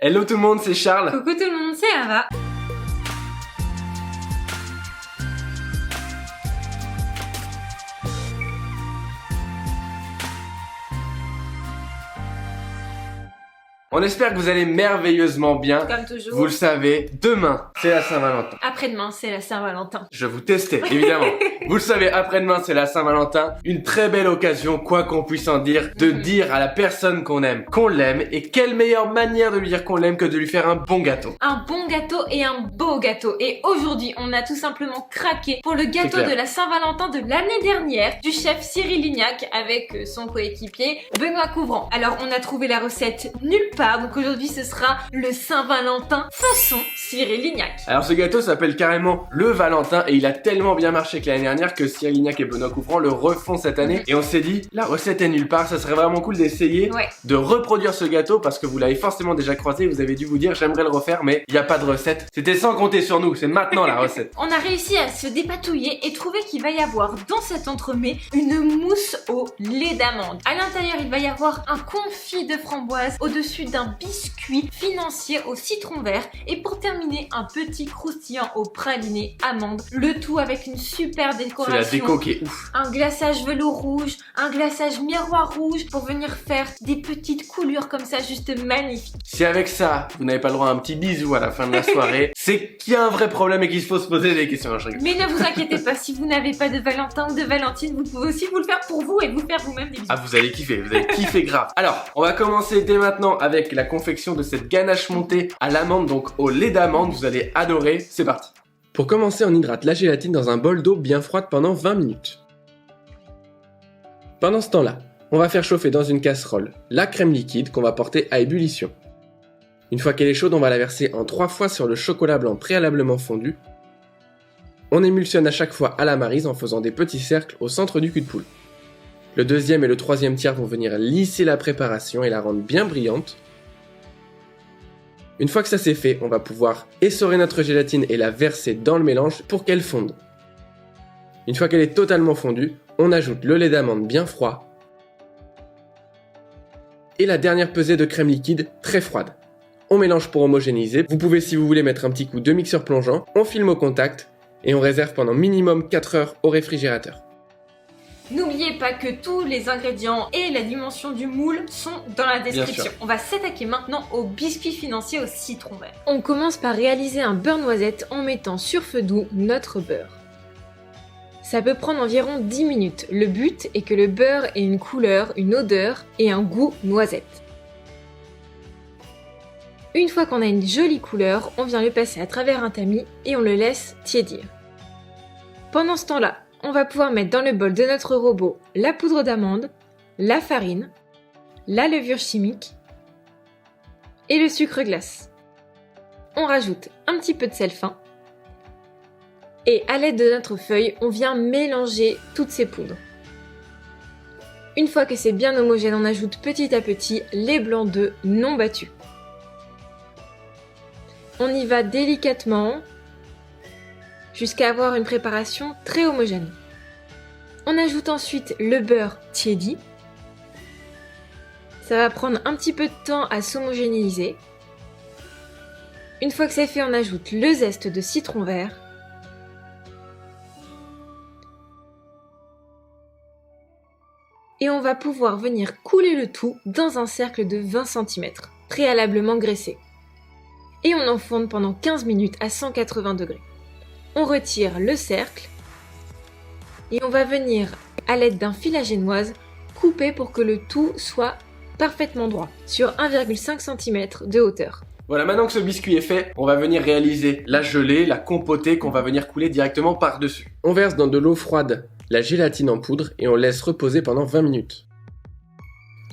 Hello tout le monde, c'est Charles. Coucou tout le monde, c'est Ava. On espère que vous allez merveilleusement bien. Comme toujours. Vous le savez, demain, c'est la Saint-Valentin. Après-demain, c'est la Saint-Valentin. Je vous testais, évidemment. Vous le savez, après-demain, c'est la Saint-Valentin. Une très belle occasion, quoi qu'on puisse en dire, de dire à la personne qu'on aime qu'on l'aime. Et quelle meilleure manière de lui dire qu'on l'aime que de lui faire un bon gâteau. Un bon gâteau et un beau gâteau. Et aujourd'hui, on a tout simplement craqué pour le gâteau de la Saint-Valentin de l'année dernière du chef Cyril Lignac avec son coéquipier Benoît Couvrant. Alors, on a trouvé la recette nulle part. Donc aujourd'hui, ce sera le Saint-Valentin façon Cyril Lignac. Alors ce gâteau s'appelle carrément le Valentin et il a tellement bien marché que l'année dernière que Cyril Lignac et Benoît Couvrant le refont cette année. Et on s'est dit, la recette est nulle part, ça serait vraiment cool d'essayer de reproduire ce gâteau parce que vous l'avez forcément déjà croisé, vous avez dû vous dire j'aimerais le refaire mais il n'y a pas de recette. C'était sans compter sur nous, c'est maintenant la recette. On a réussi à se dépatouiller et trouver qu'il va y avoir dans cet entremets une mousse au lait d'amande. À l'intérieur, il va y avoir un confit de framboise au-dessus d'un biscuit financier au citron vert et pour terminer, un petit croustillant au praliné amande. Le tout avec une super décoration. C'est la déco qui est ouf. Un glaçage velours rouge, un glaçage miroir rouge pour venir faire des petites coulures comme ça, juste magnifiques. Si avec ça, vous n'avez pas le droit à un petit bisou à la fin de la soirée, c'est qu'il y a un vrai problème et qu'il faut se poser des questions. Mais ne vous inquiétez pas, si vous n'avez pas de Valentin ou de Valentine, vous pouvez aussi vous le faire pour vous et vous faire vous-même des bisous. Ah, vous allez kiffer grave. Alors, on va commencer dès maintenant avec la confection de cette ganache montée à l'amande, donc au lait d'amande. Vous allez adorer, c'est parti. Pour commencer, on hydrate la gélatine dans un bol d'eau bien froide pendant 20 minutes. Pendant ce temps-là, on va faire chauffer dans une casserole la crème liquide qu'on va porter à ébullition. Une fois qu'elle est chaude, on va la verser en 3 fois sur le chocolat blanc préalablement fondu. On émulsionne à chaque fois à la maryse en faisant des petits cercles au centre du cul de poule. Le deuxième et le troisième tiers vont venir lisser la préparation et la rendre bien brillante. Une fois que ça c'est fait, on va pouvoir essorer notre gélatine et la verser dans le mélange pour qu'elle fonde. Une fois qu'elle est totalement fondue, on ajoute le lait d'amande bien froid et la dernière pesée de crème liquide très froide. On mélange pour homogénéiser. Vous pouvez, si vous voulez, mettre un petit coup de mixeur plongeant. On filme au contact et on réserve pendant minimum 4 heures au réfrigérateur. N'oubliez pas que tous les ingrédients et la dimension du moule sont dans la description. On va s'attaquer maintenant au biscuit financier au citron vert. On commence par réaliser un beurre noisette en mettant sur feu doux notre beurre. Ça peut prendre environ 10 minutes. Le but est que le beurre ait une couleur, une odeur et un goût noisette. Une fois qu'on a une jolie couleur, on vient le passer à travers un tamis et on le laisse tiédir. Pendant ce temps-là, on va pouvoir mettre dans le bol de notre robot la poudre d'amande, la farine, la levure chimique et le sucre glace. On rajoute un petit peu de sel fin et à l'aide de notre feuille, on vient mélanger toutes ces poudres. Une fois que c'est bien homogène, on ajoute petit à petit les blancs d'œufs non battus. On y va délicatement jusqu'à avoir une préparation très homogène. On ajoute ensuite le beurre tiédi. Ça va prendre un petit peu de temps à s'homogénéiser. Une fois que c'est fait, on ajoute le zeste de citron vert. Et on va pouvoir venir couler le tout dans un cercle de 20 cm, préalablement graissé. Et on enfourne pendant 15 minutes à 180 degrés. On retire le cercle et on va venir, à l'aide d'un fil à génoise, couper pour que le tout soit parfaitement droit, sur 1,5 cm de hauteur. Voilà, maintenant que ce biscuit est fait, on va venir réaliser la gelée, la compotée qu'on va venir couler directement par-dessus. On verse dans de l'eau froide la gélatine en poudre et on laisse reposer pendant 20 minutes.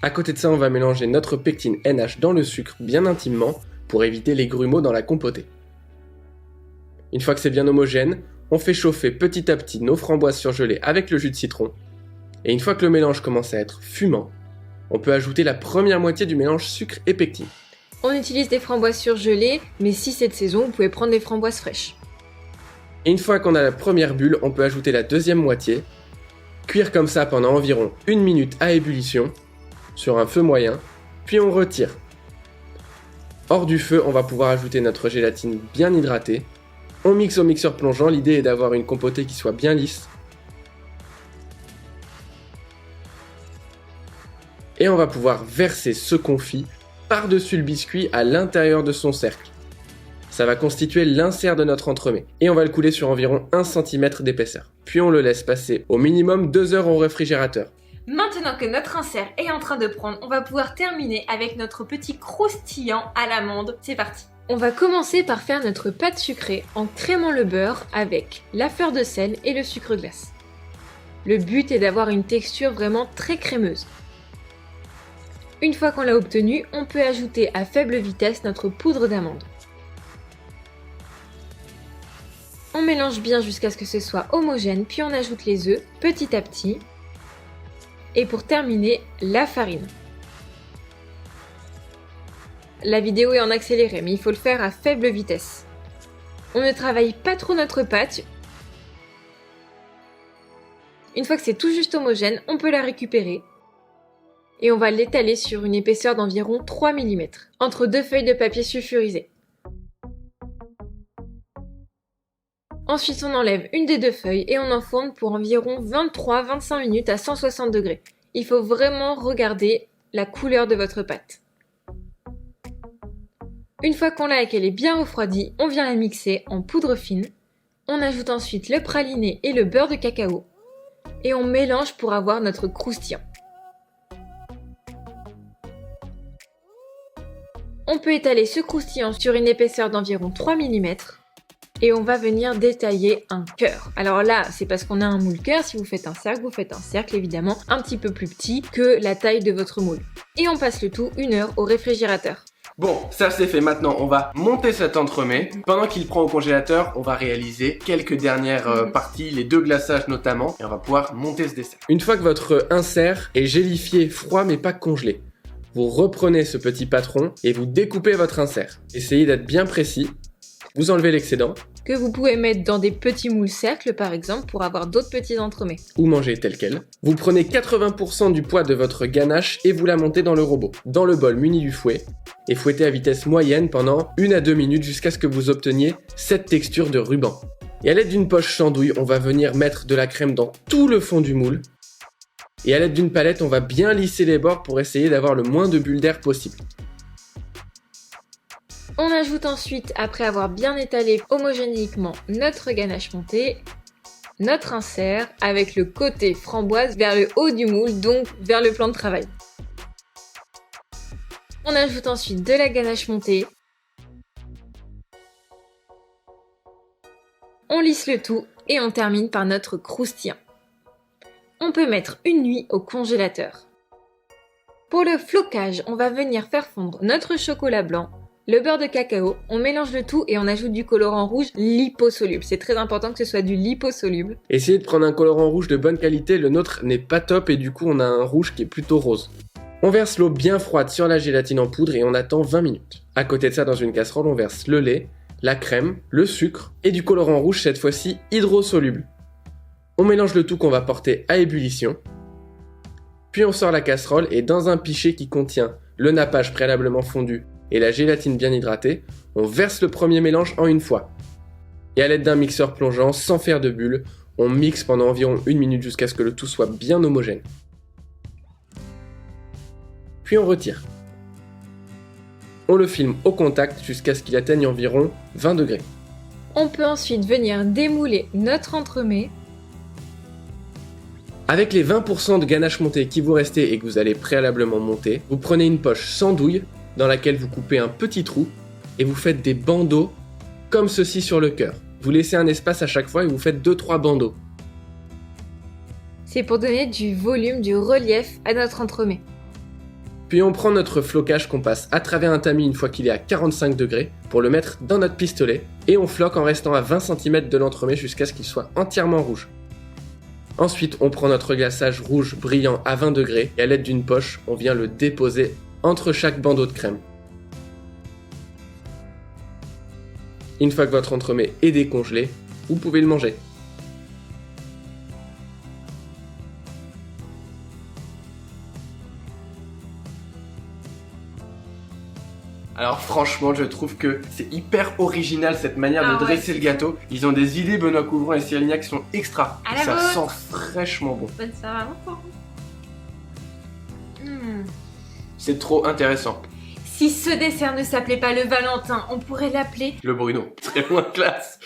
À côté de ça, on va mélanger notre pectine NH dans le sucre bien intimement pour éviter les grumeaux dans la compotée. Une fois que c'est bien homogène, on fait chauffer petit à petit nos framboises surgelées avec le jus de citron. Et une fois que le mélange commence à être fumant, on peut ajouter la première moitié du mélange sucre et pectine. On utilise des framboises surgelées, mais si c'est de saison, vous pouvez prendre des framboises fraîches. Et une fois qu'on a la première bulle, on peut ajouter la deuxième moitié, cuire comme ça pendant environ 1 minute à ébullition, sur un feu moyen, puis on retire. Hors du feu, on va pouvoir ajouter notre gélatine bien hydratée. On mixe au mixeur plongeant, l'idée est d'avoir une compotée qui soit bien lisse. Et on va pouvoir verser ce confit par-dessus le biscuit à l'intérieur de son cercle. Ça va constituer l'insert de notre entremets. Et on va le couler sur environ 1 cm d'épaisseur. Puis on le laisse passer au minimum 2 heures au réfrigérateur. Maintenant que notre insert est en train de prendre, on va pouvoir terminer avec notre petit croustillant à l'amande. C'est parti! On va commencer par faire notre pâte sucrée en crémant le beurre avec la fleur de sel et le sucre glace. Le but est d'avoir une texture vraiment très crémeuse. Une fois qu'on l'a obtenu, on peut ajouter à faible vitesse notre poudre d'amande. On mélange bien jusqu'à ce que ce soit homogène, puis on ajoute les œufs petit à petit. Et pour terminer, la farine. La vidéo est en accéléré, mais il faut le faire à faible vitesse. On ne travaille pas trop notre pâte. Une fois que c'est tout juste homogène, on peut la récupérer. Et on va l'étaler sur une épaisseur d'environ 3 mm, entre 2 feuilles de papier sulfurisé. Ensuite, on enlève une des 2 feuilles et on enfourne pour environ 23-25 minutes à 160 degrés. Il faut vraiment regarder la couleur de votre pâte. Une fois qu'on l'a et qu'elle est bien refroidie, on vient la mixer en poudre fine. On ajoute ensuite le praliné et le beurre de cacao. Et on mélange pour avoir notre croustillant. On peut étaler ce croustillant sur une épaisseur d'environ 3 mm. Et on va venir détailler un cœur. Alors là, c'est parce qu'on a un moule cœur. Si vous faites un cercle, vous faites un cercle évidemment un petit peu plus petit que la taille de votre moule. Et on passe le tout 1 heure au réfrigérateur. Bon, ça c'est fait. Maintenant, on va monter cet entremets. Pendant qu'il prend au congélateur, on va réaliser quelques dernières parties, les 2 glaçages notamment, et on va pouvoir monter ce dessert. Une fois que votre insert est gélifié, froid mais pas congelé, vous reprenez ce petit patron et vous découpez votre insert. Essayez d'être bien précis. Vous enlevez l'excédent. Que vous pouvez mettre dans des petits moules cercles par exemple pour avoir d'autres petits entremets. Ou manger tel quel. Vous prenez 80% du poids de votre ganache et vous la montez dans le robot, dans le bol muni du fouet, et fouettez à vitesse moyenne pendant 1 à 2 minutes jusqu'à ce que vous obteniez cette texture de ruban. Et à l'aide d'une poche sans douille, on va venir mettre de la crème dans tout le fond du moule. Et à l'aide d'une palette, on va bien lisser les bords pour essayer d'avoir le moins de bulles d'air possible. On ajoute ensuite, après avoir bien étalé homogénéiquement notre ganache montée, notre insert avec le côté framboise vers le haut du moule, donc vers le plan de travail. On ajoute ensuite de la ganache montée. On lisse le tout et on termine par notre croustillant. On peut mettre une nuit au congélateur. Pour le flocage, on va venir faire fondre notre chocolat blanc, le beurre de cacao, on mélange le tout et on ajoute du colorant rouge liposoluble. C'est très important que ce soit du liposoluble. Essayez de prendre un colorant rouge de bonne qualité, le nôtre n'est pas top et du coup on a un rouge qui est plutôt rose. On verse l'eau bien froide sur la gélatine en poudre et on attend 20 minutes. À côté de ça, dans une casserole, on verse le lait, la crème, le sucre et du colorant rouge, cette fois-ci hydrosoluble. On mélange le tout qu'on va porter à ébullition. Puis on sort la casserole et dans un pichet qui contient le nappage préalablement fondu et la gélatine bien hydratée, on verse le premier mélange en une fois. Et à l'aide d'un mixeur plongeant, sans faire de bulles, on mixe pendant environ 1 minute jusqu'à ce que le tout soit bien homogène. Puis on retire. On le filme au contact jusqu'à ce qu'il atteigne environ 20 degrés. On peut ensuite venir démouler notre entremets. Avec les 20% de ganache montée qui vous restez et que vous allez préalablement monter, vous prenez une poche sans douille dans laquelle vous coupez un petit trou et vous faites des bandeaux comme ceci sur le cœur. Vous laissez un espace à chaque fois et vous faites 2-3 bandeaux. C'est pour donner du volume, du relief à notre entremets. Puis on prend notre flocage qu'on passe à travers un tamis une fois qu'il est à 45 degrés pour le mettre dans notre pistolet et on floque en restant à 20 cm de l'entremet jusqu'à ce qu'il soit entièrement rouge. Ensuite, on prend notre glaçage rouge brillant à 20 degrés et à l'aide d'une poche, on vient le déposer entre chaque bandeau de crème. Une fois que votre entremets est décongelé, vous pouvez le manger. Alors franchement, je trouve que c'est hyper original cette manière de dresser le gâteau. Ils ont des idées, Benoît Couvrant et Cyril Lignac, qui sont extra. Ça sent fraîchement bon. Bonne Saint-Valentin. C'est trop intéressant. Si ce dessert ne s'appelait pas le Valentin, on pourrait l'appeler le Bruno. Très moins classe.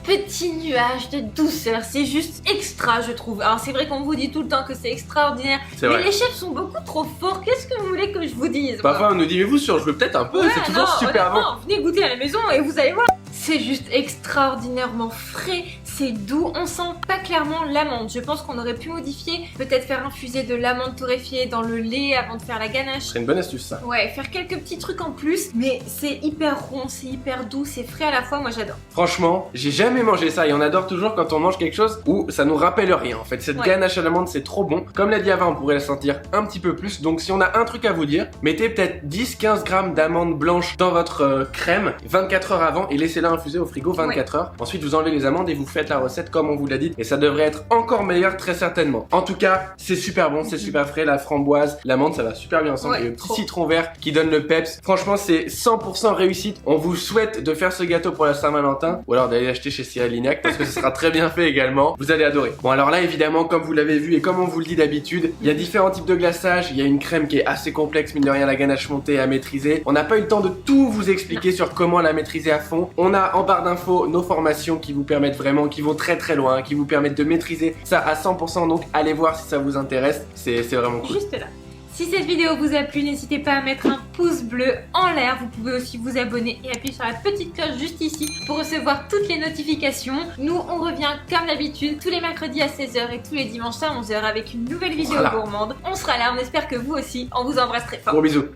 Petit nuage de douceur, c'est juste extra je trouve. Alors c'est vrai qu'on vous dit tout le temps que c'est extraordinaire, mais les chefs sont beaucoup trop forts, qu'est-ce que vous voulez que je vous dise? Parfois on nous dit mais vous surjouez peut-être un peu, c'est toujours super bon. Venez goûter à la maison et vous allez voir. C'est juste extraordinairement frais, c'est doux, on sent pas clairement l'amande. Je pense qu'on aurait pu modifier, peut-être faire infuser de l'amande torréfiée dans le lait avant de faire la ganache. C'est une bonne astuce ça. Ouais, faire quelques petits trucs en plus, mais c'est hyper rond, c'est hyper doux, c'est frais à la fois, moi j'adore. Franchement, j'ai jamais mangé ça et on adore toujours quand on mange quelque chose où ça nous rappelle rien en fait. Cette ganache à l'amande c'est trop bon. Comme l'a dit avant, on pourrait la sentir un petit peu plus. Donc si on a un truc à vous dire, mettez peut-être 10-15 grammes d'amandes blanches dans votre crème 24 heures avant et laissez-la infuser au frigo 24 heures. Ensuite vous enlevez les amandes et vous faites la recette comme on vous l'a dit et ça devrait être encore meilleur très certainement. En tout cas c'est super bon, c'est super frais, la framboise, l'amande ça va super bien ensemble et le petit citron vert qui donne le peps. Franchement c'est 100% réussite. On vous souhaite de faire ce gâteau pour la Saint-Valentin ou alors d'aller l'acheter chez Cyril Lignac parce que ce sera très bien fait également. Vous allez adorer. Bon alors là évidemment comme vous l'avez vu et comme on vous le dit d'habitude, il y a différents types de glaçage. Il y a une crème qui est assez complexe, mine de rien la ganache montée à maîtriser. On n'a pas eu le temps de tout vous expliquer sur comment la maîtriser à fond. On a en barre d'infos nos formations qui vous permettent vraiment, qui vont très très loin, qui vous permettent de maîtriser ça à 100%. Donc allez voir si ça vous intéresse, c'est vraiment cool. Juste là. Si cette vidéo vous a plu, n'hésitez pas à mettre un pouce bleu en l'air. Vous pouvez aussi vous abonner et appuyer sur la petite cloche juste ici pour recevoir toutes les notifications. Nous, on revient comme d'habitude tous les mercredis à 16h et tous les dimanches à 11h avec une nouvelle vidéo gourmande. On sera là, on espère que vous aussi. On vous embrasse très fort. Gros bisous.